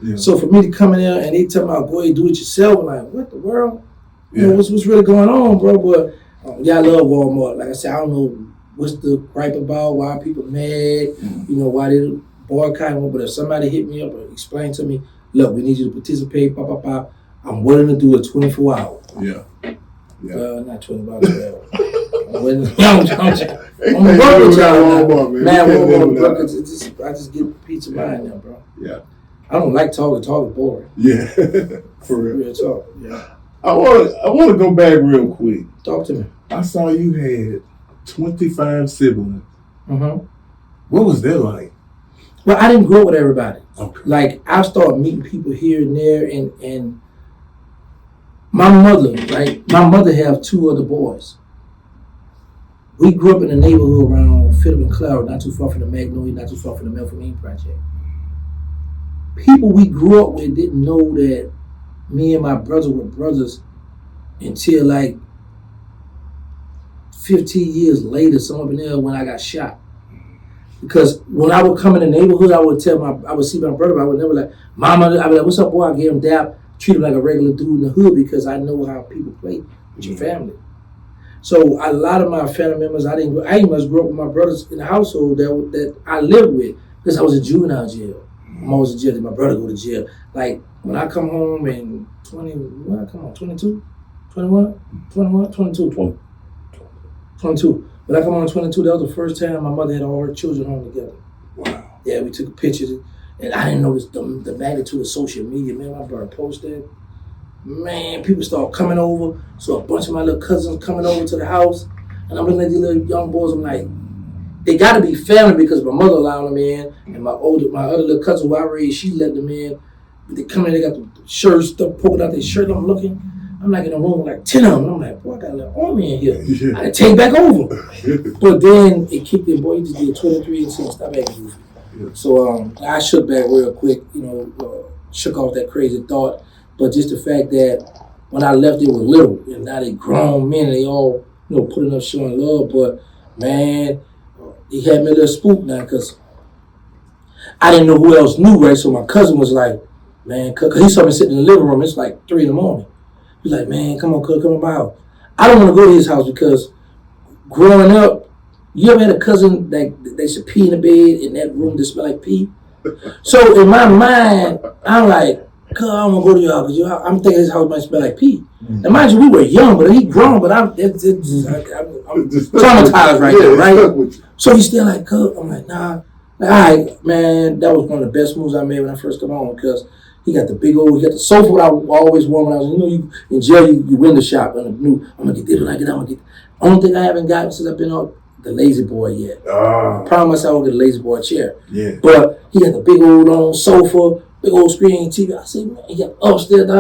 Yeah. So for me to come in there and they tell me, go ahead, do it yourself, I'm like, what the world? You know, what's really going on, bro? But yeah, I love Walmart. Like I said, I don't know what's the gripe about, why people mad, you know, why they boycotting. But if somebody hit me up or explain to me, look, we need you to participate, I'm willing to do it 24 hours. Yeah. Not 24 hours. I'm willing to, I'm working with y'all, man. Walmart, I just get peace of mind now, bro. Yeah. I don't like talking. Talk is boring. Yeah. For real. Real talk. Yeah. I want to go back real quick. Talk to me. I saw you had 25 siblings. Mm-hmm. What was that like? Well, I didn't grow up with everybody. Okay. Like, I started meeting people here and there, and my mother, right? My mother have 2 other boys. We grew up in a neighborhood around Phillip and Cloud, not too far from the Magnolia, not too far from the Melford Project. People we grew up with didn't know that me and my brother were brothers until like 15 years later, somewhere in there, when I got shot. Because when I would come in the neighborhood, I would see my brother, but I would never like, Mama, I'd be like, what's up, boy? I gave him dap, treat him like a regular dude in the hood because I know how people play with your family. So a lot of my family members, I didn't much grow up with my brothers in the household that I lived with because I was in juvenile jail. I'm always in jail. My brother go to jail. Like when I come home in 22. When I come home in 22, that was the first time my mother had all her children home together. Wow. Yeah, we took pictures, and I didn't know the magnitude of social media. Man, my brother posted. Man, people start coming over. So a bunch of my little cousins coming over to the house, and I'm looking at these little young boys. I'm like, they got to be family because my mother allowed them in, and my other little cousin who I raised, she let them in. But they come in, they got the shirts stuff poking out their shirt. I'm looking. I'm like in a room with like 10 of them. And I'm like, boy, I got a little army in here. Yeah. I had to take back over. But then it kicked in, boy, he just did 23 and said, stop acting goofy. Yeah. So I shook back real quick, shook off that crazy thought. But just the fact that when I left, they were little, and now they grown men, and they all, putting up, showing love. But man, he had me a little spooked now because I didn't know who else knew, right? So my cousin was like, man, because he saw me sitting in the living room. It's like 3 in. He's like, man, come on, cuz, come on my house. I don't want to go to his house because growing up, you ever had a cousin that they should pee in the bed in that room that smell like pee? So in my mind, I'm like, cuz, I don't want to go to your house because I'm thinking his house might smell like pee. Mm-hmm. And mind you, we were young, but he grown, but I'm traumatized right now, right? So he's still like, cuz, I'm like, nah. Like, all right, man, that was one of the best moves I made when I first come home because he got the sofa that I always wore when I was, you in jail, you window shop, and I knew, I'm going to get this when I get out, I'm going to get the only thing I haven't gotten since I've been on the Lazy Boy yet. I promise myself I'll get a Lazy Boy chair. Yeah. But he got the big old sofa, big old screen TV. I said, man, he got upstairs,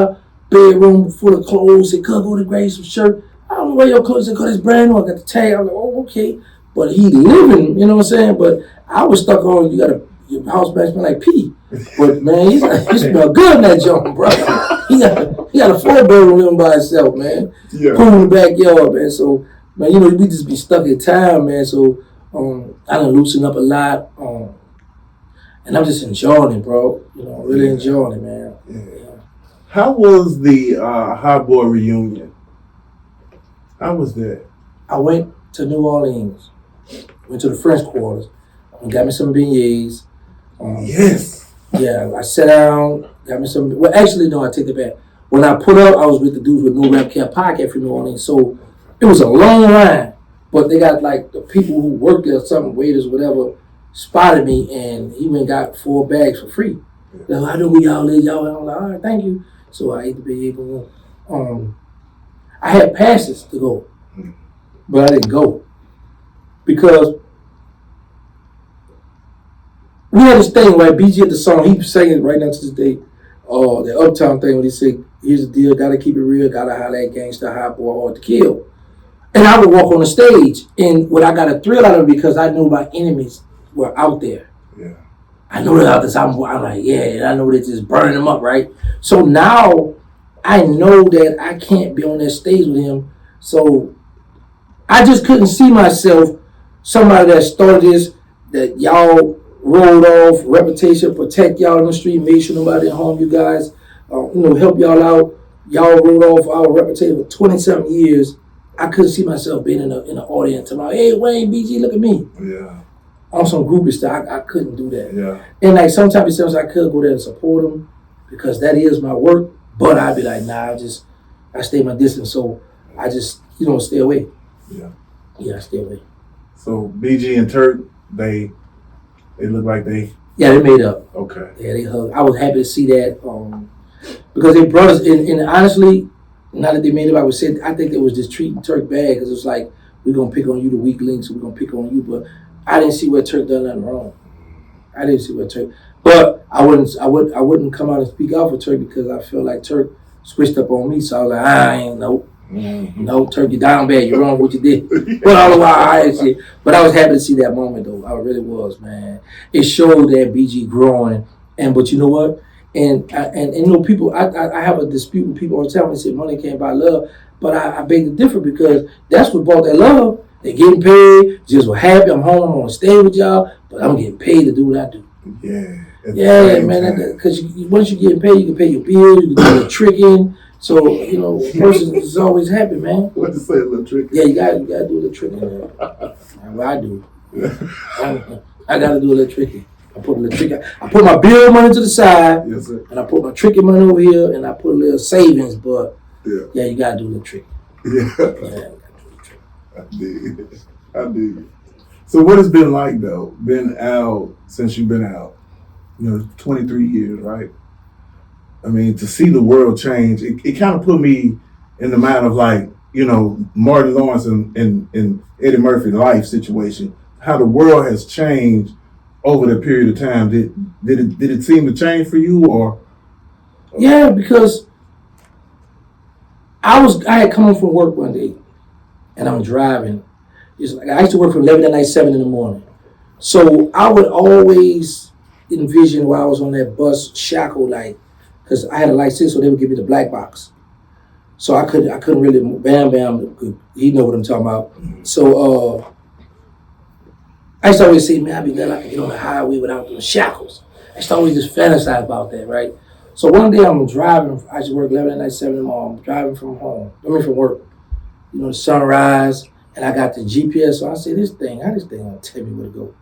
bedroom full of clothes. He said, cuz, go to grab some shirt. I don't know where your clothes are, cuz, it's brand new. I got the tag. I was like, oh, okay. But he living, you know what I'm saying? But I was stuck on, your house back smell like pee. But man, he smell good in that junk, bro. He got a 4-bedroom living by himself, man. Yeah. Pool in the backyard, man. So, man, we just be stuck in town, man. So, I done loosen up a lot. And I'm just enjoying it, bro. Really enjoying it, man. Yeah. How was the Hot Boy reunion? How was that? I went to New Orleans. Went to the French Quarters. Got me some beignets. Yes. Yeah, I sat down, got me some. Well, actually, no, I take it back. When I put up, I was with the dudes with No Rap Cap Podcast from New Orleans. So it was a long line, but they got like the people who worked there, some waiters, whatever, spotted me, and he went and got 4 bags for free. They're like, I know who y'all is, y'all. And I'm like, all right, thank you. So I ate the bagel. I had passes to go, but I didn't go because we had this thing, right? BG had the song, he sang it right now to this day. The Uptown thing when he said, here's the deal, gotta keep it real, gotta holler at gangsta, hot boy, hard to kill. And I would walk on the stage, and what I got a thrill out of it because I knew my enemies were out there. Yeah. I know they're out there, I'm like, yeah, and I know they're just burning them up, right? So now I know that I can't be on that stage with him. So I just couldn't see myself, somebody that started this, that y'all rolled off, reputation, protect y'all in the street, made sure nobody at home, you guys, help y'all out. Y'all rolled off our reputation for 27 years. I couldn't see myself being in an audience tomorrow. Hey, Wayne, BG, look at me. Yeah. On some groupie stuff, I couldn't do that. Yeah. And like sometimes I could go there and support them because that is my work. But I'd be like, nah, I stay my distance. So I just, stay away. Yeah. Yeah, I stay away. So BG and Turk, they look like they. Yeah, they made up. Okay. Yeah, they hugged. I was happy to see that because they brothers. And honestly, now that they made up, I think they was just treating Turk bad because it's like we're gonna pick on you, the weak links. We're gonna pick on you, but I didn't see where Turk done nothing wrong. I didn't see where Turk. But I wouldn't come out and speak out for Turk because I feel like Turk switched up on me. So I was like, I ain't no. Mm-hmm. No, Turk, you down bad. You're wrong with what you did. But all the while, but I was happy to see that moment, though. I really was, man. It showed that BG growing. But you know what? And people. I have a dispute with people all the time. They say money can't buy love, but I beg to differ because that's what bought that love. They getting paid. Just were happy. I'm home. I'm gonna stay with y'all, but I'm getting paid to do what I do. Yeah. Yeah, man. Because once you getting paid, you can pay your bills. You can do the tricking. So, a person is always happy, man. What to say, a little tricky? Yeah, you gotta do a little tricking, man. Well, I do. I gotta do a little tricky. I put a little tricky. I put my bill money to the side. Yes, sir. And I put my tricky money over here, and I put a little savings, but yeah, you gotta do a little tricky. Yeah. Yeah, you gotta do a little tricky. I dig. So what has been like, though, been out since you've been out? 23 years, right? I mean, to see the world change, it kind of put me in the mind of like, Martin Lawrence and Eddie Murphy life situation, how the world has changed over the period of time. Did it seem to change for you or? Yeah, because I had come home from work one day and I'm driving. It's like I used to work from 11 at night, 7 in the morning. So I would always envision while I was on that bus shackled, like, because I had a license, so they would give me the black box. So I couldn't really, Bam, he know what I'm talking about. So I used to always say, man, I'd be glad I could get on the highway without those shackles. I used to always just fantasize about that, right? So one day I'm driving, I used to work 11 at night, 7 in the morning, I'm driving from work, the sunrise, and I got the GPS, so I say, how this thing gonna tell me where to go?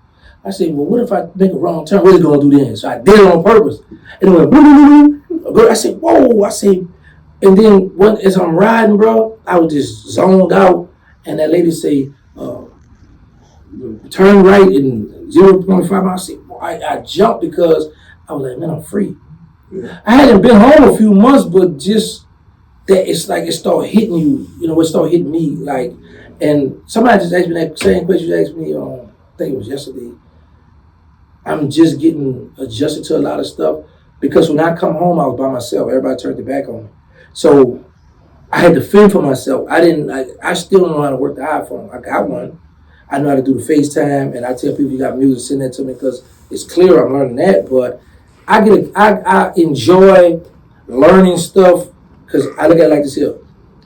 I said, well, what if I make a wrong turn? What is it gonna do then? So I did it on purpose. And it went, boom. I said, whoa. And then as I'm riding, bro, I was just zoned out. And that lady say, turn right in 0.5 miles. I said, I jumped because I was like, man, I'm free. Yeah. I hadn't been home a few months, but just that it's like it started hitting you, it started hitting me. Like, and somebody just asked me that same question you asked me, I think it was yesterday. I'm just getting adjusted to a lot of stuff because when I come home, I was by myself. Everybody turned their back on me. So I had to fend for myself. I still don't know how to work the iPhone. I got one. I know how to do the FaceTime, and I tell people you got music, send that to me because it's clear I'm learning that. But I enjoy learning stuff because I look at it like this here.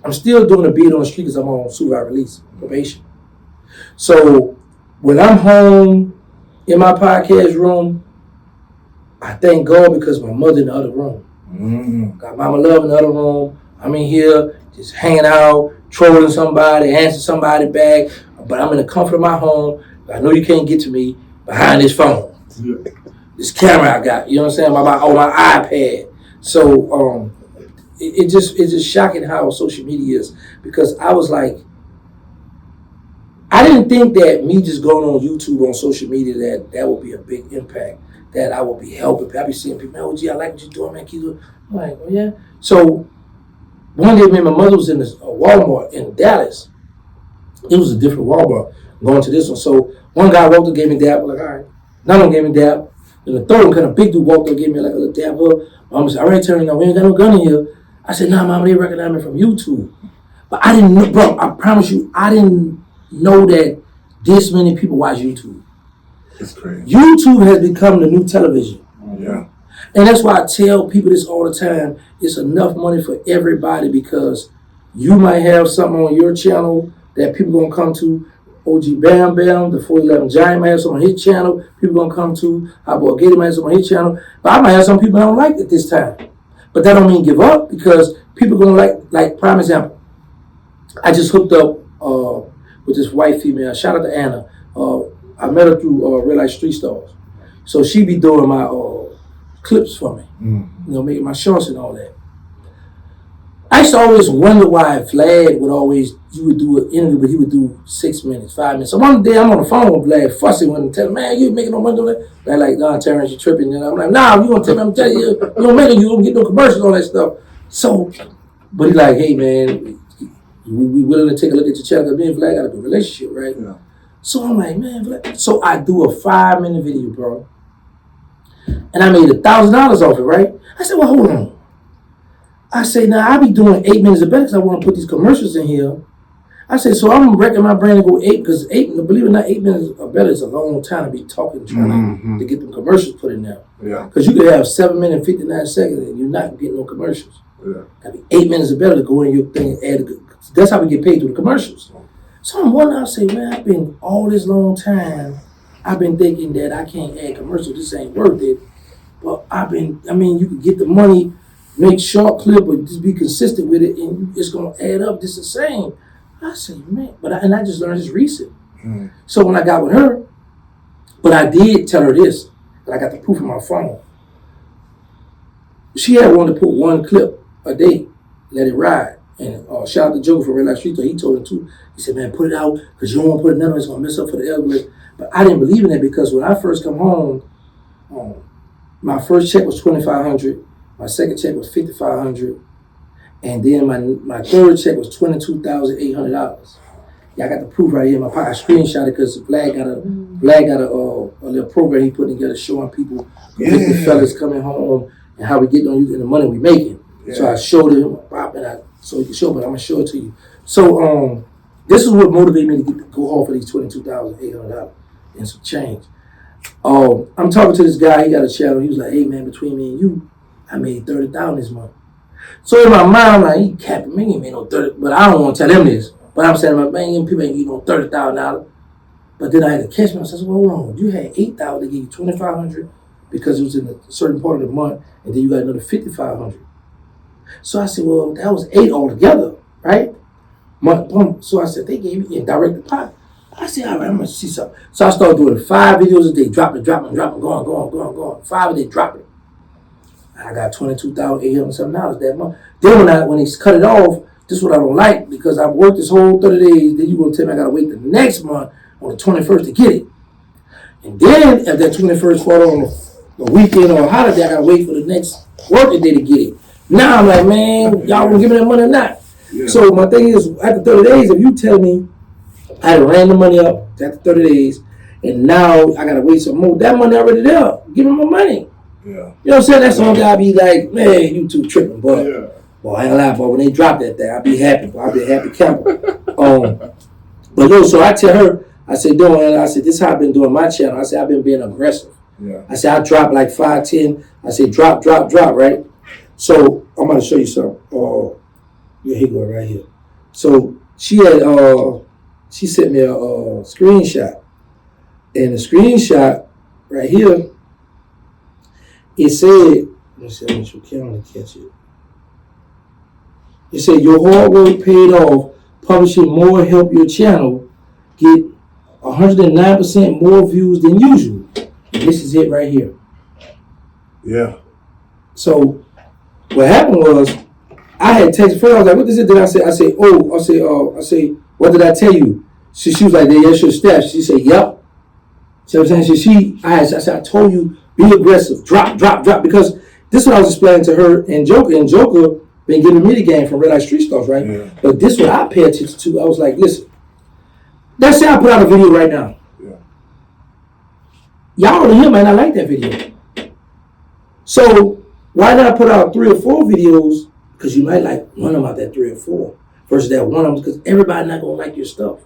I'm still doing a beat on the street because I'm on supervised release, probation. So when I'm home, in my podcast room, I thank God because my mother in the other room. Mm-hmm. Got Mama Love in the other room. I'm in here just hanging out, trolling somebody, answering somebody back. But I'm in the comfort of my home. I know you can't get to me behind this phone. Yeah. This camera I got, you know what I'm saying? On my iPad. So it's just shocking how social media is because I was like, I didn't think that me just going on YouTube on social media that would be a big impact, that I would be helping. I be seeing people, oh, gee, I like what you're doing, man. Keep doing. I'm like, oh, yeah. So one day, man, my mother was in this Walmart in Dallas. It was a different Walmart going to this one. So one guy walked up, gave me a dab. I'm like, all right. Another one gave me a dab. And the third one, kind of big dude, walked up, gave me like a little dab. Mama said, all right, Terry, we ain't got no gun in here. I said, nah, Mama, they recognize me from YouTube. But I didn't know, bro, I promise you, I didn't know that this many people watch YouTube. It's crazy. YouTube has become the new television. Yeah. And that's why I tell people this all the time. It's enough money for everybody because you might have something on your channel that people gonna come to. OG Bam Bam, the 411 Giant might have some on his channel. People gonna come to. Our boy Giggity might have some on his channel. But I might have some people I don't like at this time. But that don't mean give up because people gonna like prime example. I just hooked up with this white female. Shout out to Anna. I met her through Real Life Street Stars. So she be doing my clips for me. Mm-hmm. You know, making my shorts and all that. I used to always wonder why Vlad would always, you would do an interview, but he would do 6 minutes, 5 minutes. So one day I'm on the phone with Vlad, fussing with him, telling him, man, you making no money doing that? They're like, nah, Terrence, you tripping. And I'm like, nah, you gonna tell me, I'm telling you, you don't make it, you don't get no commercials, all that stuff. So, but he's like, hey, man, we willing to take a look at your channel, because me and Vlad got a good relationship, right? Yeah. So I'm like, man, Vlad. So I do a 5-minute video, bro. And I made $1,000 off it, right? I said, well, hold on. I say, now I be doing 8 minutes of better because I want to put these commercials in here. I say, so I'm wrecking my brain to go 8 because 8, believe it or not, 8 minutes or better is a long time to be talking, trying to get the commercials put in there. Yeah. Because you could have 7 minutes and 59 seconds and you're not getting no commercials. Yeah. I mean, 8 minutes or better to go in your thing and add. That's how we get paid through the commercials. So I'm wondering, I say, man, I've been all this long time, I've been thinking that I can't add commercials. This ain't worth it. But you can get the money. Make short clip, but just be consistent with it, and it's gonna add up just the same. I said, man, I just learned this recent. Mm. So when I got with her, but I did tell her this, and I got the proof on my phone. She had wanted to put 1 clip a day, let it ride. And shout out to Joe from Real Life Street, he told her too. He said, man, put it out because you don't want to put it in, it's gonna mess up for the algorithm. But I didn't believe in that because when I first come home, my first check was $2,500. My second check was $5,500, and then my third check was $22,800. Yeah, I got the proof right here in my pocket. I screenshot it because Vlad got a little program he put together showing people the fellas coming home and how we getting on using the money we making. Yeah. So I showed him, so he can show, but I'm gonna show it to you. So this is what motivated me to go home for these $22,800 and some change. I'm talking to this guy. He got a channel. He was like, hey man, between me and you, I made $30,000 this month. So in my mind, I'm like, he capping me, he made no 30, but I don't want to tell him this. But I'm saying, man, people ain't getting no $30,000. But then I had to catch myself. I said, well, hold on, you had $8,000, they gave you $2,500 because it was in a certain part of the month, and then you got another $5,500. So I said, well, that was $8 altogether, right? So I said, they gave me in direct deposit. I said, all right, I'm gonna see something. So I started doing 5 videos a day, dropping, going. 5 a day, dropping. I got $22,800 something that month. Then when they cut it off, this is what I don't like because I've worked this whole 30 days. Then you gonna tell me I gotta wait the next month on the 21st to get it, and then if that 21st fall on a weekend or a holiday, I gotta wait for the next working day to get it. Now I'm like, man, y'all gonna give me that money or not? Yeah. So my thing is, after 30 days, if you tell me I ran the money up after 30 days, and now I gotta wait some more, that money already there. Give me my money. Yeah. You know what I'm saying? That's one guy be like, man, you two tripping, but boy, I ain't gonna lie, boy, when they drop that thing, I'll be happy, boy. I'll be a happy camper. But yo, so I tell her, I said, this is how I've been doing my channel. I said, I've been being aggressive. Yeah. I said, I drop like 5, 10. I said, drop, right? So I'm gonna show you something. Here you go, right here. So she sent me a screenshot. And the screenshot right here, it said, let me see how much you can catch it. It said, your hard work paid off. Publishing more help your channel get 109% more views than usual. And this is it right here. Yeah. So what happened was, I had texted her. I was like, what is it? Then I say, what did I tell you? She was like, that's your steps. She said, yep. See what I'm saying? I said, I told you, be aggressive, drop, because this is what I was explaining to her and Joker. And Joker been giving me the game from Red Light Street Stars, right? Yeah. But this is what I pay attention to. I was like, listen, let's say I put out a video right now. Yeah. Y'all on here might not like that video. So why not put out 3 or 4 videos? Because you might like one of them out that 3 or 4 versus that one of them, because everybody not gonna like your stuff.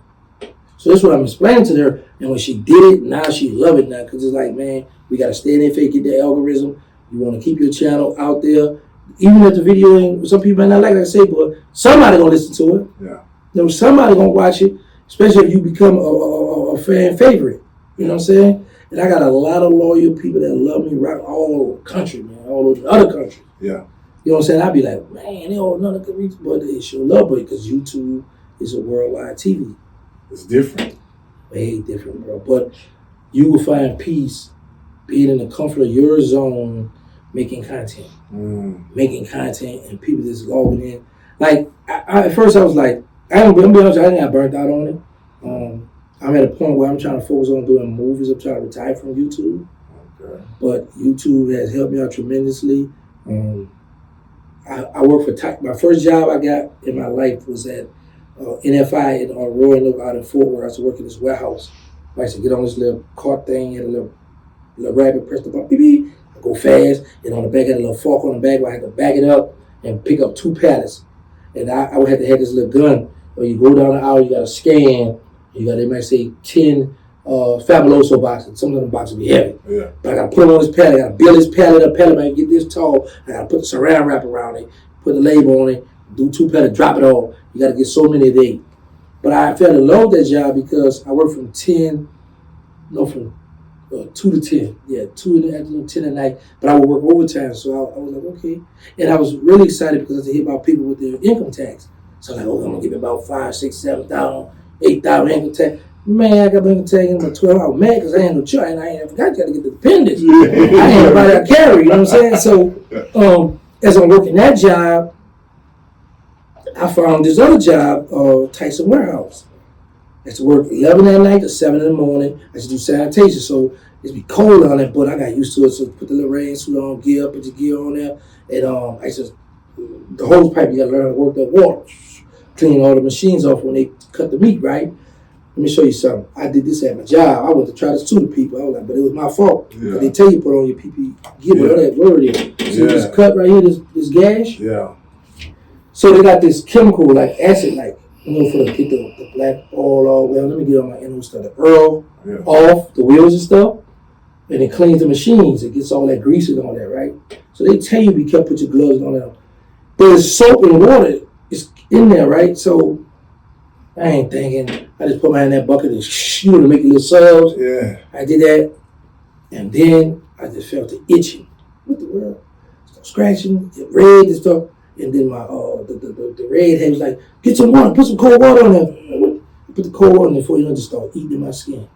So that's what I'm explaining to her. And when she did it, now she love it now, because it's like, man, we gotta stay in there, fake it, the algorithm. You want to keep your channel out there, even if the video ain't. Some people might not like I say, but somebody gonna listen to it. Yeah. Somebody gonna watch it, especially if you become a fan favorite. You know what I'm saying? And I got a lot of loyal people that love me right all over the country, man, all over the other countries. Yeah. You know what I'm saying? I'd be like, man, they all know the good reach, but they show love, because YouTube is a worldwide TV. It's different. Way different, bro. But you will find peace being in the comfort of your zone, making content. Making content, and people just logging in. Like, at first I was like, I'm gonna be honest, I didn't get burnt out on it. I'm at a point where I'm trying to focus on doing movies. I'm trying to retire from YouTube. Okay. But YouTube has helped me out tremendously. I work for my first job I got in my life was at NFI in Roanoke out in Fort Worth. I used to work in this warehouse. I used to get on this little cart thing, had a little rabbit, press the button, beep, beep. I go fast, and on the back had a little fork on the back where I had to back it up and pick up 2 pallets. And I would have to have this little gun where you go down the aisle, you got to scan, they might say 10 Fabuloso boxes. Some of them boxes be heavy. Yeah. But I got to put them on this pallet. I got to build this pallet up. Pallet might get this tall. I got to put the saran wrap around it, put the label on it, do 2 pallets, drop it off. You got to get so many a day. But I fell in love with that job because I worked from 2 to 10. Yeah, 2 in the afternoon, 10 at night. But I would work overtime. So I was like, okay. And I was really excited because I had to hear about people with their income tax. So I'm like, I'm going to give me about 5, 6, 7,000, 8,000 income tax. Man, I got my income tax in about 12 hours. Man, because I ain't no choice. And I ain't forgot you got to get the dependents. I ain't nobody I carry, you know what I'm saying? So as I'm working that job, I found this other job, Tyson Warehouse. I used to work 11 at night to 7 in the morning. I used to do sanitation, so it'd be cold on it, but I got used to it. So put the little rain suit on, put your gear on there, and I used to, the hose pipe, you got to learn how to work that water, clean all the machines off when they cut the meat, right? Let me show you something. I did this at my job. I went to try to sue the people. I was like, but it was my fault. Yeah. They tell you put on your PPE, gear, whatever that word is. See this cut right here, this gash? Yeah. So they got this chemical, like acid, like, for to get the black oil off. Well, let me get on my inner stuff, the oil off the wheels and stuff, and it cleans the machines. It gets all that grease and all that, right? So they tell you be careful, put your gloves on there. There's soap and water is in there, right? So I ain't thinking. I just put my hand in that bucket and shoot to make it little subs. Yeah. I did that, and then I just felt the itching. What the world? Start scratching, get red and stuff. And then my the redhead was like, get some water, put some cold water on there. I put the cold water in there before you know, just start eating my skin.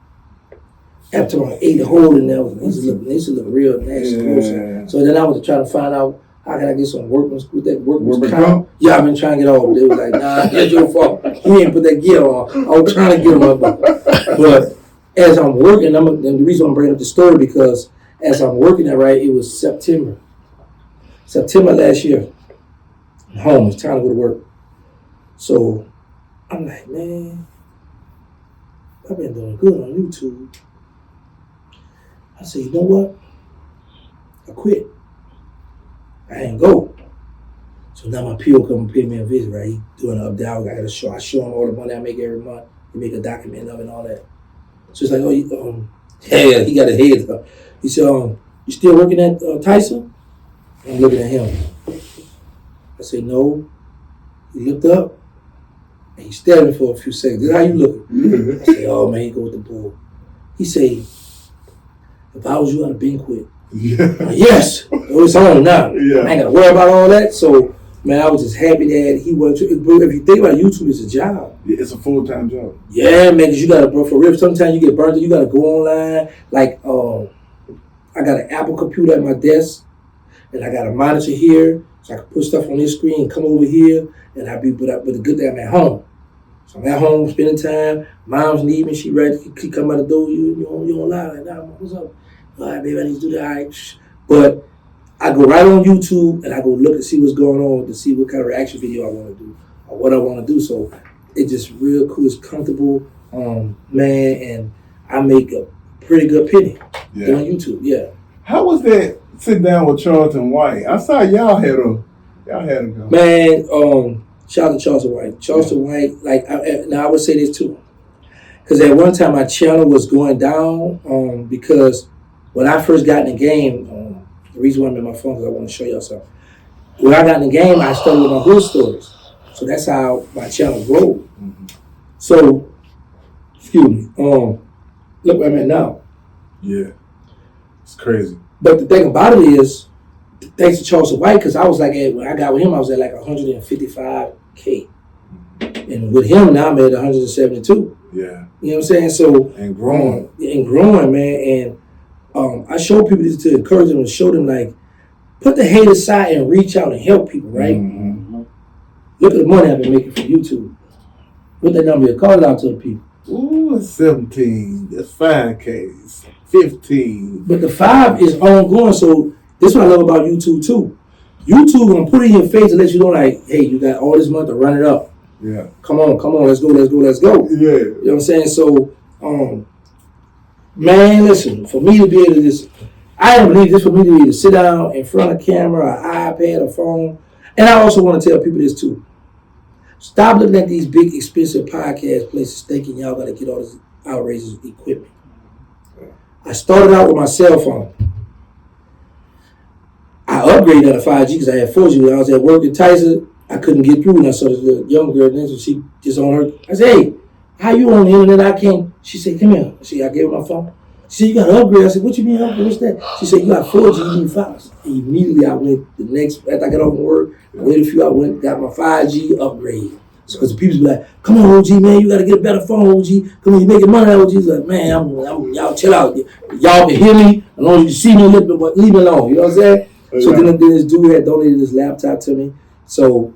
After I ate the hole in there, it used to look real nasty. Yeah. So then I was trying to find out how can I get some workman's with that workman's comp. Yeah, I've been trying to get off. They was like, nah, that's your fault. You ain't put that gear on. I was trying to get them up. But as I'm working, and the reason I'm bringing up the story because as I'm working that right, it was September last year. I'm home, it's time to go to work. So I'm like, man, I've been doing good on YouTube. I said, you know what? I quit. I ain't go. So now my PO come and pay me a visit, right? He doing an up-down. I show him all the money I make every month. He make a document of it and all that. So it's like, oh, yeah, he got his head up. He said, you still working at Tyson? I'm looking at him. I said, no. He looked up and he stared at me for a few seconds. How you looking? I said, oh man, he go with the bull. He said, if I was you, I'd have been quit. Yeah. Yes. It's on now. Yeah. I ain't got to worry about all that. So, man, I was just happy that he went to. If you think about it, YouTube, it's a job. Yeah, it's a full-time job. Yeah, man, because you got to, bro, for real, sometimes you get burnt out. You got to go online. Like, I got an Apple computer at my desk, and I got a monitor here, so I can put stuff on this screen and come over here, and but the good thing, I'm at home. So I'm at home spending time. Mom's need me. She ready. She come out the door. You don't lie. Like, nah, what's up? All right, baby, I need to do that. All right. But I go right on YouTube and I go look and see what's going on to see what kind of reaction video I want to do or what I want to do. So it's just real cool. It's comfortable, man, and I make a pretty good penny on YouTube. Yeah. How was that sit down with Charlton White? I saw y'all had a go. Man, shout out to Charlton White. Charlton White, like, now I would say this too. Because at one time my channel was going down because when I first got in the game, the reason why I'm in my phone is I want to show y'all something. When I got in the game, I started with my hood stories. So that's how my channel grew. Mm-hmm. So Excuse me. Look where I'm at now. Yeah. It's crazy. But the thing about it is, thanks to Charles White, because I was like, when I got with him, I was at like 155K. And with him now, I'm at 172. Yeah. You know what I'm saying? So and growing, man. And I show people this to encourage them and show them like, put the hate aside and reach out and help people, right? Mm-hmm. Look at the money I've been making for YouTube. Put that number, call it out to the people. Ooh, 17. That's 5K. 15. But the 5 is ongoing. So this is what I love about YouTube too. YouTube gonna put it in your face and let you know like, hey, you got all this money to run it up. Yeah. Come on, let's go. Yeah. You know what I'm saying? So, man, listen, for me to be able to just, I don't believe this for me to be able to sit down in front of a camera, an iPad, a phone. And I also want to tell people this too. Stop looking at these big, expensive podcast places thinking y'all got to get all this outrageous equipment. I started out with my cell phone. I upgraded out of 5G because I had 4G. When I was at work at Tyson, I couldn't get through, and I saw this little young girl, and she just on her. I said, hey, how you on the internet? I can't. She said, come here. I gave her my phone. She said, you got to upgrade. I said, what you mean upgrade? What's that? She said, you got 4G, you need 5. And immediately I went the next, after I got off from work, I waited a few hours, went got my 5G upgrade. Because the people be like, come on, OG, man, you got to get a better phone, OG. Come on, you making money, OG. Like, man, y'all chill out. Y'all can hear me. As long as you see me, leave me alone. You know what I'm saying? So then this dude had donated this laptop to me. So,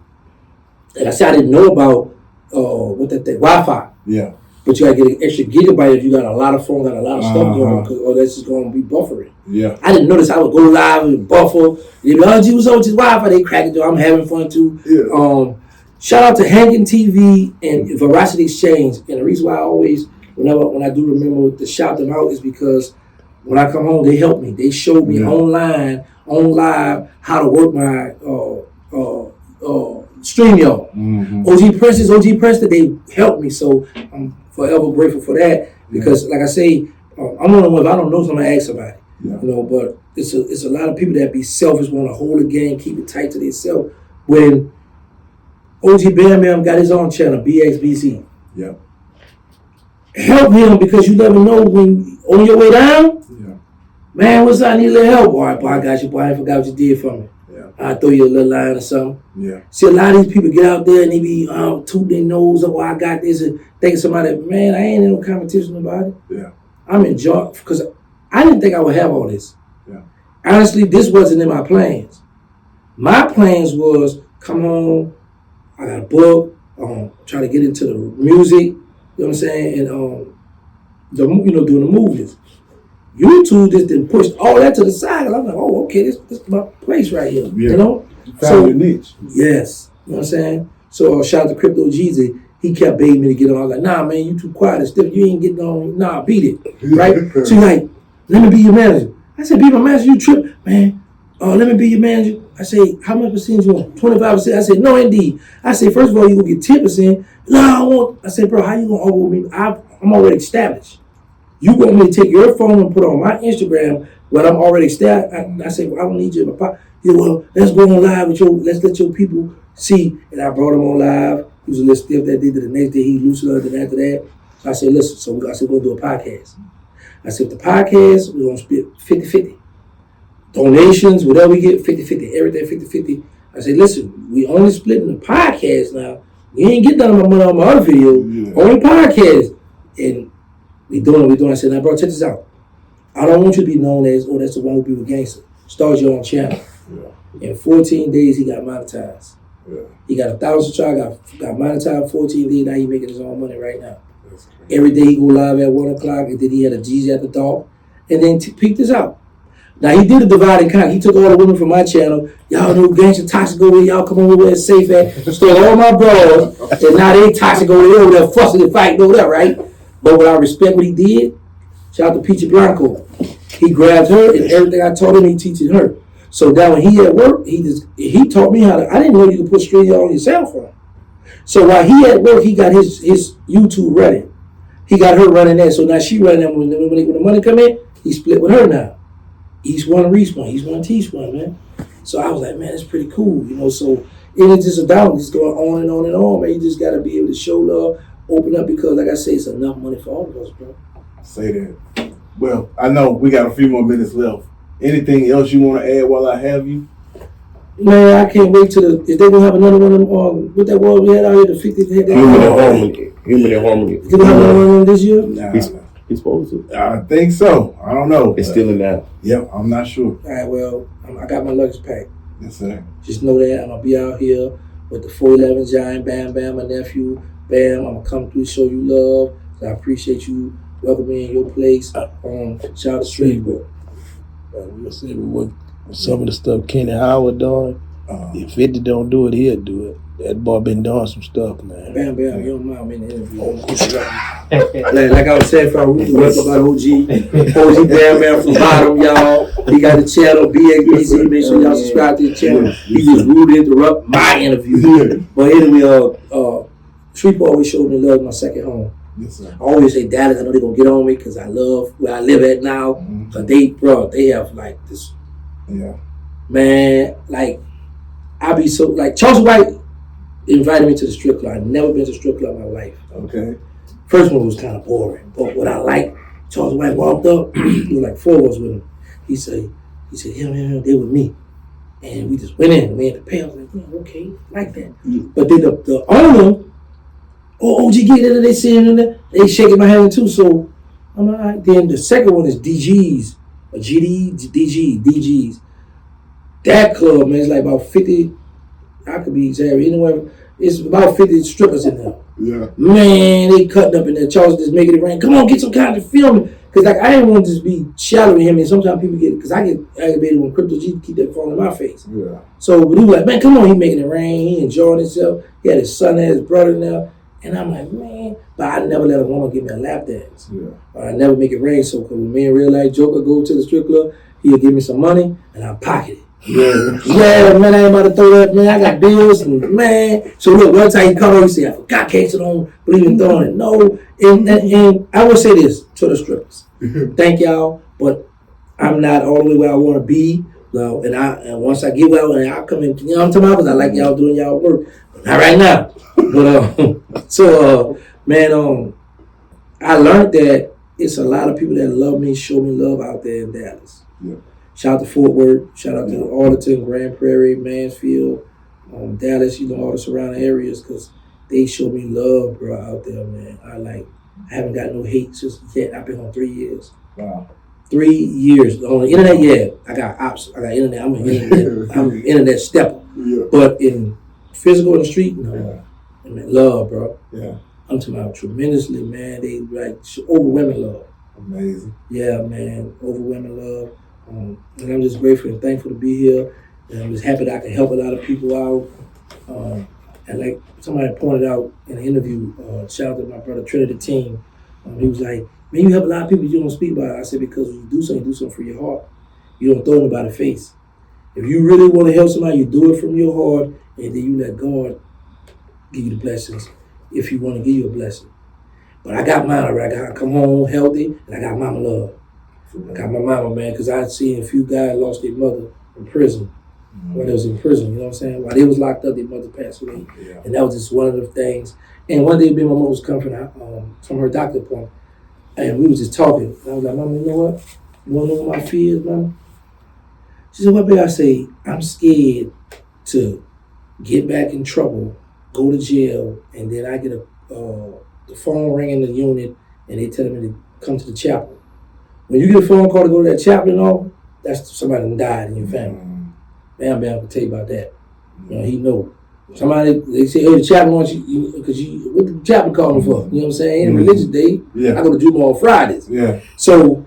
like I said, I didn't know about what that thing, Wi-Fi. Yeah. But you got to get an extra gigabyte if you got a lot of phone, got a lot of stuff going on, or that's just going to be buffering. Yeah. I didn't notice I would go live and buffer. They'd be, oh, gee, what's up with this Wi-Fi? They crack it through. I'm having fun too. Yeah. Shout out to Hankin TV and Veracity Exchange. And the reason why I always, when I do remember to shout them out is because when I come home, they help me. They showed me online, on live, how to work my StreamYard. Mm-hmm. OG Preston, they helped me. So I'm forever grateful for that because, like I say, I'm one of the ones, if I don't know something, I ask somebody. Yeah. You know, but it's a lot of people that be selfish, want to hold the game, keep it tight to themselves. When OG Bam Bam got his own channel, BXBC. Yeah. Help him because you never know when on your way down. Yeah. Man, what's up? I need a little help. All right, boy, I got you, boy. I forgot what you did for me. Yeah. I'll throw you a little line or something. Yeah. See, a lot of these people get out there and they be tooting their nose up, I got this, and thinking somebody, man, I ain't in no competition about it. Yeah. I'm enjoying because I didn't think I would have all this. Yeah. Honestly, this wasn't in my plans. My plans was come home, I got a book, try to get into the music, you know what I'm saying, and doing the movies. YouTube just didn't push all that to the side. And I'm like, oh, okay, this is my place right here. Yeah. You know? You found your niche. Yes. You know what I'm saying? So shout out to Crypto Jeezy. He kept begging me to get on. I was like, nah, man, you too quiet and stiff. You ain't getting on. Nah, beat it. Right? So he's like, let me be your manager. I said, be my manager? You trip? Man, let me be your manager. I say, how much percent you want? 25%. I said, no, indeed. I say, first of all, you gonna get 10%. No, I want. I said, bro, how you gonna argue with me? I'm already established. You want me to take your phone and put on my Instagram when I'm already established? I said, well, I don't need you in my pocket. He said, well, let's go on live with let's let your people see. And I brought him on live. He was a little stiff that day. The next day he loosened up. And after that, I said, listen, so I said, we're going to do a podcast. I said, the podcast, we're going to split 50-50. Donations, whatever we get, 50-50. Everything 50-50. I said, listen, we only splitting the podcast now. We ain't getting none of my money on my other video. Yeah. Only podcast. And we doing it. I said, now, bro, check this out. I don't want you to be known as, oh, that's the one who be with gangster. Start your own channel. Yeah. In 14 days, he got monetized. Yeah. He got 1,000 subscribers, got monetized 14 days. Now he making his own money right now. Every day he go live at 1 o'clock, and then he had a G's at the dog. And then peep this out. Now he did a divide and conquer. He took all the women from my channel. Y'all know gangster toxic over here. Y'all come over where it's safe at. Stole all my bros. And now they toxic over there fussing and fighting over there, right? But what I respect what he did, shout out to Peachy Blanco. He grabbed her and everything I taught him, he teaching her. So now when he at work, he taught me how to, I didn't know you could put stream on your cell phone. So while he at work, he got his YouTube running. He got her running that. So now she running that. When the money come in, he split with her now. East one, Reese one. East one, Teach one, man. So I was like, man, it's pretty cool, you know. So it is just a down, just going on and on and on, man. You just got to be able to show love. open up because, like I say, it's enough money for all of us, bro. Say that. Well, I know we got a few more minutes left. Anything else you want to add while I have you? Man, I can't wait till if they gonna have another one of them. What that was we had out here, the 50th head. Human and Harmony. Did they have another one this year? Nah, He's supposed to. I think so. I don't know. It's still in that. Yep, I'm not sure. All right, well, I got my luggage packed. Yes, sir. Just know that I'm gonna be out here with the 411 Giant, Bam Bam, my nephew, Bam. I'm gonna come through, show you love. So I appreciate you welcoming me in your place. Shout out to Straight Boy. We'll see what some of the stuff Kenny Howard doing. If 50 don't do it, he'll do it. That boy been doing some stuff, man. Bam Bam, you don't mind me in the interview. like I was saying, we can work about OG Bam Bam from bottom, y'all. He got the channel BXBC. Make sure y'all subscribe to the channel. He just rudely interrupt my interview. But anyway, Shreveport always showed me love, my second home. Yes, sir. I always say Dallas, I know they're gonna get on me because I love where I live at now. But they have like this. Yeah. Man, like I be so like Charles White invited me to the strip club. I'd never been to a strip club in my life. Okay. First one was kind of boring, but what I liked, Charles White walked up. There was like 4 of us with him. He said, him, they with me, and we just went in. We had to pay. I was like, yeah, okay, like that. But then the owner, OG Giggity, they see him in there. They shaking my hand too. So I'm like, all right. Then the second one is DG's, or DG's. That club, man, it's like about 50. I could be exaggerating. Anyway, it's about 50 strippers in there. Yeah. Man, they cutting up in there. Charles just making it rain. Come on, get some kind of film. Because like I didn't want to just be shadowing him. And sometimes people get, because I get aggravated when Crypto G keep that phone in my face. Yeah. So but he was like, man, come on, he making it rain. He enjoying himself. He had his son and his brother in there. And I'm like, man, but I never let a woman give me a lap dance. Yeah. I never make it rain. So when me and Real Life Joker go to the strip club, he'll give me some money and I'll pocket it. Yeah, man, I ain't about to throw that, man. I got bills, and man. So look, one time he come over, he said, I forgot Casey don't believe in throwing it. No, and I will say this to the strippers. Thank y'all, but I'm not all the way where I want to be. And once I get well, and I'll come in, you know what I'm talking about? Because I like y'all doing y'all work. But not right now. But, man, I learned that it's a lot of people that love me, show me love out there in Dallas. Yeah. Shout out to Fort Worth, shout out to Arlington, Grand Prairie, Mansfield, Dallas, all the surrounding areas, because they show me love, bro, out there, man. I haven't got no hate just yet. I've been on 3 years. Wow. 3 years. On the internet, yeah. I got ops. I got internet. I'm an internet stepper. Yeah. But in physical in the street, no. Yeah. I mean, love, bro. Yeah. I'm talking about tremendously, man. They overwhelming love. Amazing. Yeah, man. Overwhelming love. And I'm just grateful and thankful to be here. And I'm just happy that I can help a lot of people out. And like somebody pointed out in an interview, shout out to my brother Trinity Team. He was like, man, you help a lot of people you don't speak about it. I said, because when you do something from your heart. You don't throw nobody face. If you really want to help somebody, you do it from your heart, and then you let God give you the blessings if you want to give you a blessing. But I got mine already. I come home healthy, and I got mama love. I got my mama, man, because I seen a few guys lost their mother in prison. When they was in prison, you know what I'm saying? While they was locked up, their mother passed away. Yeah. And that was just one of the things. And one day, my mom was coming from her doctor appointment, and we was just talking. And I was like, Mama, you know what? You want to know what my fear is, Mama? She said, what, baby? I say, I'm scared to get back in trouble, go to jail, and then I get the phone ring in the unit, and they tell me to come to the chapel. When you get a phone call to go to that chapel and all, that's somebody that died in your family. Bam Bam can tell you about that. He know. Somebody, they say, hey, the chaplain wants you, because what the chaplain calling for? You know what I'm saying? Ain't a religious day. Yeah. I go to Juma on Fridays. Yeah. So,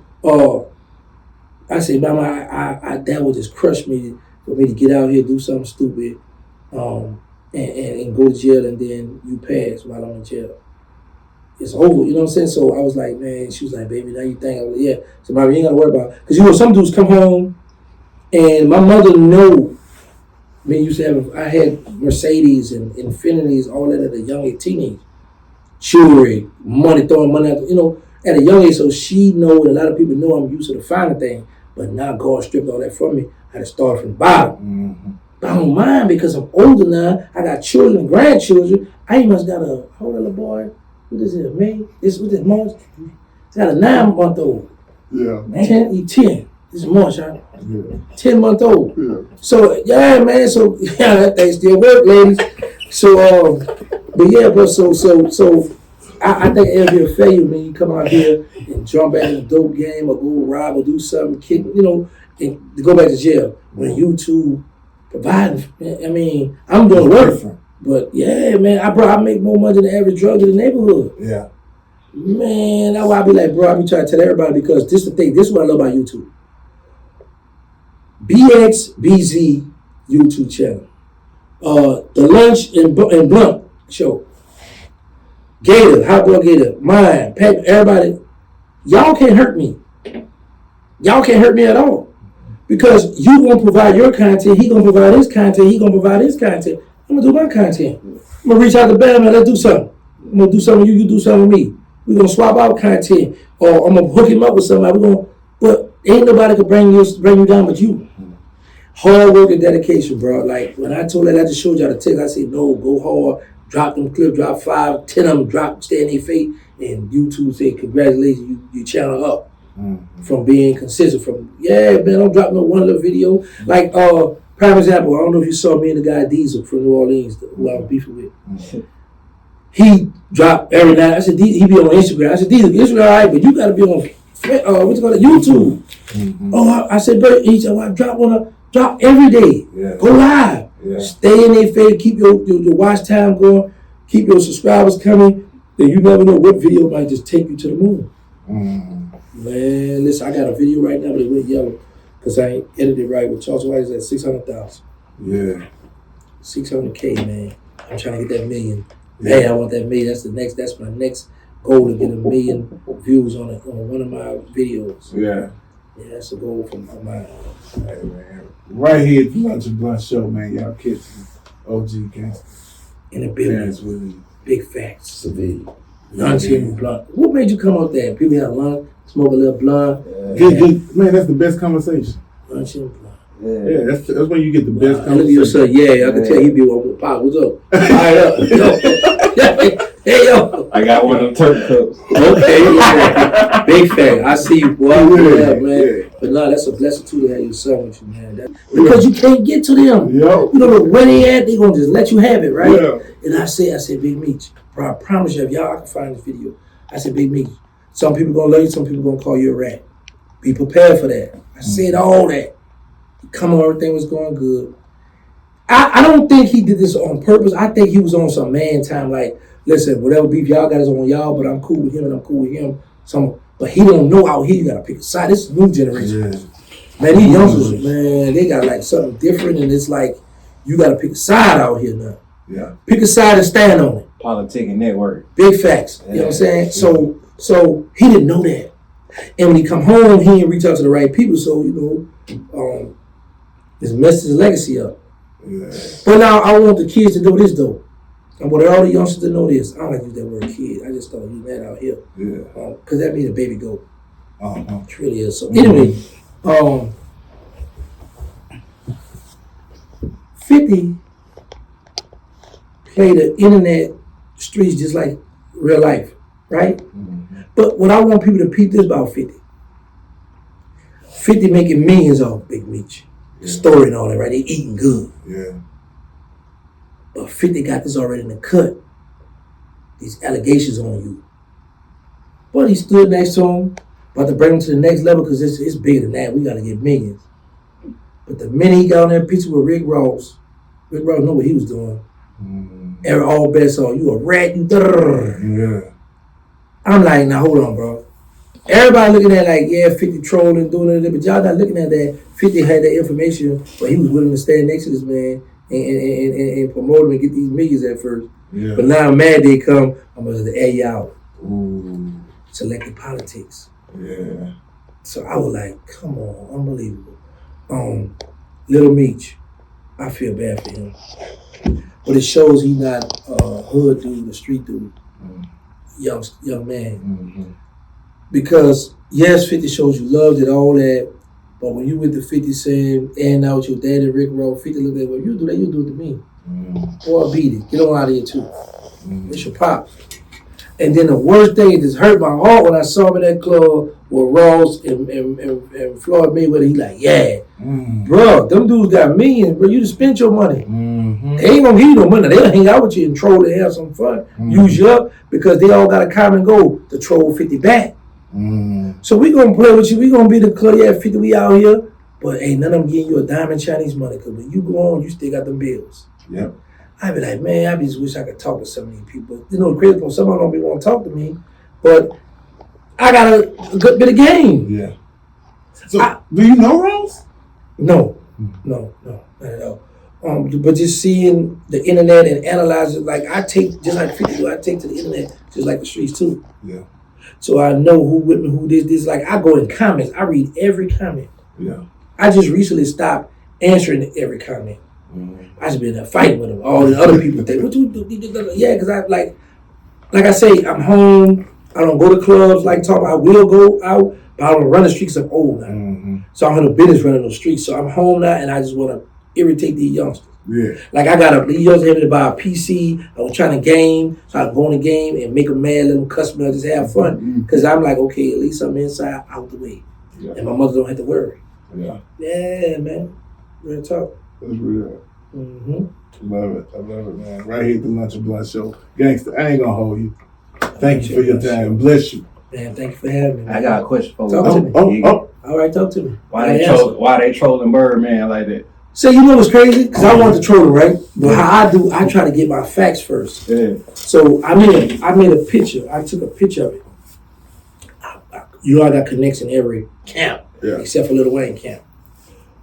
I say, Mama, I that would just crush me for me to get out here, do something stupid, and go to jail, and then you pass while I'm in jail. It's over, you know what I'm saying? So I was like, man, she was like, baby, now you think? I was like, yeah. So, Mama, you ain't got to worry about it. Because, some dudes come home, and my mother know. I mean, I had Mercedes and Infinities, all that at a young age, teenage. Jewelry, money, throwing money out, at a young age. So she know, and a lot of people know I'm used to the finer thing. But now God stripped all that from me. I had to start from the bottom. Mm-hmm. But I don't mind because I'm older now. I got children and grandchildren. I must got how old little boy? what is it, May? What is March? It's got a 9-month-old. Yeah. Man, he 10. This is March, huh? Yeah. 10-month-old. Yeah. So, yeah, man, so, yeah, that thing still work, ladies. So, but yeah, bro, so I think it'll be a failure when you come out here and jump back in a dope game or go rob or do something, kick, you know, and to go back to jail. When you two provide, I mean, I'm doing work. But yeah, man, I make more money than the average drug in the neighborhood. Yeah. Man, that's why I be like, bro, I be trying to tell everybody because this is the thing. This is what I love about YouTube. BXBZ YouTube channel. The Lunch and Blunt show. Gator, Hot Boy Gator, mine, Pat, everybody. Y'all can't hurt me. Y'all can't hurt me at all. Because you gonna provide your content, he gonna provide his content, he gonna provide his content. I'm gonna do my content. I'm gonna reach out to Bam and let's do something. I'm gonna do something with you, you do something with me. We're gonna swap out content. Or I'm gonna hook him up with somebody. But ain't nobody can bring you down but you. Hard work and dedication, bro. Like when I told that, I just showed y'all the text. I said, no, go hard, drop them clips, drop 5, 10 of them, drop, stay in their feet, and YouTube say, congratulations, you channel up. From being consistent, from man, don't drop no one little video. Like prime example, I don't know if you saw me and the guy Diesel from New Orleans, who I was beefing with. He dropped every night. I said, he be on Instagram. I said, Diesel, Instagram all right, but you gotta be on YouTube. Oh, I said, but he said, well, drop every day. Yeah. Go live. Yeah. Stay in their face, keep your watch time going, keep your subscribers coming. Then you never know what video might just take you to the moon. Man, listen, I got a video right now, but it went yellow because I ain't edited right. With Charles White is at 600,000. Yeah. 600K, man. I'm trying to get that million. Man, I want that million. That's my next goal, to get 1 million views on one of my videos. Yeah. Yeah, that's a goal for mine. Hey, man. Right here at the Lunch and Blunt Show, man. Y'all catching OG gangster. In the building. Big facts. Seville. Lunch and blunt. What made you come out there? People have lunch, smoke a little blunt. Man, that's the best conversation. Lunch and blunt. Yeah, that's when you get the best conversation. Look at your son. Yeah, I can tell he be on Pop. What's up? Fire up. Yo. Hey, yo. I got one of them turkey cups. Okay, yeah. Big fan. I see you, boy. Yeah, man. Yeah. But no, that's a blessing too to have your son with you, man. Because you can't get to them. Yo. You know where they at, they gonna just let you have it, right? Yeah. And I said, Big Meech, bro, I promise you, if y'all I can find this video. I said, Big Meech, some people gonna love you, some people gonna call you a rat. Be prepared for that. I said all that. Come on, everything was going good. I don't think he did this on purpose. I think he was on some man time, like, listen, whatever beef y'all got is on y'all, but I'm cool with him and I'm cool with him. But he don't know out here you gotta pick a side. This is new generation. Yeah. Man, these youngsters, man, they got like something different, and it's like you gotta pick a side out here now. Yeah. Pick a side and stand on it. Politic and network. Big facts. Yeah. You know what I'm saying? Yeah. So he didn't know that. And when he come home, he didn't reach out to the right people, so it's messed his legacy up. Yeah. But now I want the kids to know this though. I want all the youngsters to know this. I don't like to use that word kid. I just start using that out here. Yeah. Because that means a baby goat. It really is. So anyway, 50 play the internet streets just like real life, right? Mm-hmm. But what I want people to peep this about 50. 50 making millions off Big Meech. The story and all that, right? They eating good. Yeah. But 50 got this already in the cut. These allegations on you. But he stood next to him, about to bring him to the next level because it's bigger than that. We got to get millions. But the minute he got on that picture with Rick Ross knew what he was doing. Mm-hmm. All bets on you a rat, you. Yeah. I'm like, now hold on, bro. Everybody looking at like, 50 trolling, doing it, but y'all not looking at that. 50 had that information, but he was willing to stand next to this man and promote him and get these millions at first. Yeah. But now Mad Day come, I'm going to air you out. Ooh. Selective politics. Yeah. So I was like, come on, unbelievable. Little Meech, I feel bad for him. But it shows he's not a hood dude, a street dude, young man. Mm-hmm. Because, yes, 50 shows you loved it, all that, but when you went to 50 saying, and out with your daddy, Rick Ross, 50 looked at, well, you do that, you do it to me. Or beat it. Get on out of here, too. It's your pop. And then the worst thing that just hurt my heart when I saw him in that club with Ross and Floyd Mayweather. He like, yeah, bro, them dudes got millions, bro. You just spent your money. They ain't gonna give you no money. They'll hang out with you and troll and have some fun, use you up, because they all got a common goal to troll 50 back. So we gonna play with you. We gonna be the club. Yeah, 50. We out here, but ain't none of them getting you a dime in Chinese money. Cause when you go on, you still got them bills. Yep. I be like, man, I just wish I could talk to some of these people. You know, the crazy part, some of them don't be want to talk to me, but I got a good bit of game. Yeah. So, do you know Rose? No, not at all. But just seeing the internet and analyzing, like I take, just like 50 do, I take to the internet just like the streets too. Yeah. So I know who with me, who this. Like I go in comments, I read every comment. Yeah. I just recently stopped answering every comment. I just been there fighting with them. All the other people think, what you do? Yeah, because I like I say, I'm home. I don't go to clubs like talk. I will go out, but I don't run the streets. I'm old now, so I don't have no business running those streets. So I'm home now, and I just want to irritate these youngsters. Yeah. Like these youngsters had me to buy a PC. I was trying to game, so I go in the game and make them mad, let them cuss me, just have fun. Because I'm like, okay, at least I'm inside, out the way, and my mother don't have to worry. Yeah. Yeah, man. Real talk. That's real. Love it, man. Right here at the Lunch and Blunt Show. Gangster, I ain't gonna hold you. Thank you for your time. Bless you. Man, thank you for having me. Man. I got a question for Talk to me. Oh. All right, talk to me. Why they trolling Birdman like that? So you know what's crazy? Because I want to troll him, right? But how I do, I try to get my facts first. Yeah. So I made a picture. I took a picture of it. You know I got connects in every camp, except for Lil Wayne camp.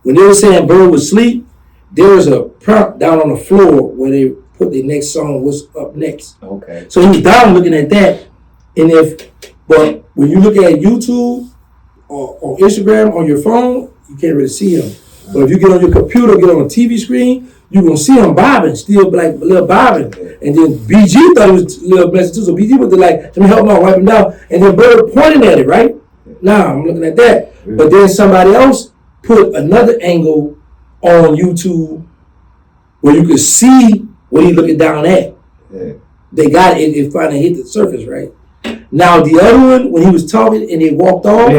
When they were saying Bird was asleep, there was a prompt down on the floor where they put the next song, what's up next. Okay. So he was down looking at that. But when you look at YouTube or Instagram on your phone, you can't really see him. But if you get on your computer, get on a TV screen, you're going to see him bobbing, still like a little bobbing. And then BG thought it was a little message too. So BG was like, let me help him out, wipe him down. And then Bird pointing at it, right? Now I'm looking at that. But then somebody else put another angle on YouTube where you could see what he's looking down at. Yeah. They got it, it finally hit the surface, right? Now the other one, when he was talking and they walked off,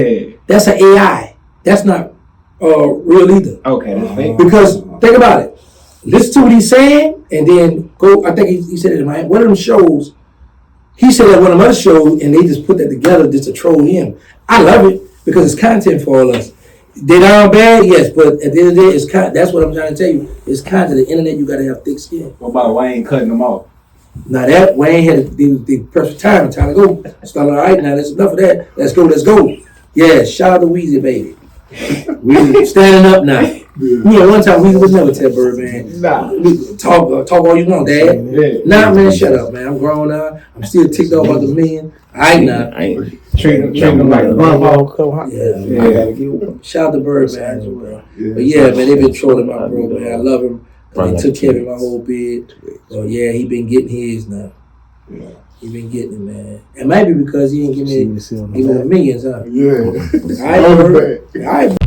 that's an AI. That's not real either. Okay, that's fake. Because think about it. Listen to what he's saying and then go, I think he said it in one of them shows. He said that one of my shows and they just put that together just to troll him. I love it because it's content for all us. They down bad, yes, but at the end of the day, it's that's what I'm trying to tell you. It's content. The internet, you got to have thick skin. What about Wayne cutting them off? Now that Wayne had the perfect time to go. It's all right now. That's enough of that. Let's go. Yeah, shout out to Weezy, baby. Weezy standing up now. You know, one time Weezy would never tell Birdman. Nah. Talk all you want, Dad. Yeah. Nah, man, shut up, man. I'm grown now. I'm still ticked off about the million. I ain't Treat them like a grandma. Yeah. Shout out to Birdman, bro. But yeah, man, they been trolling my bro, man. I love him. They took care of him my whole bid. So yeah, he been getting his now. Yeah. He been getting it, man. It might be because he didn't give me the millions, huh? Yeah. All right, Bird.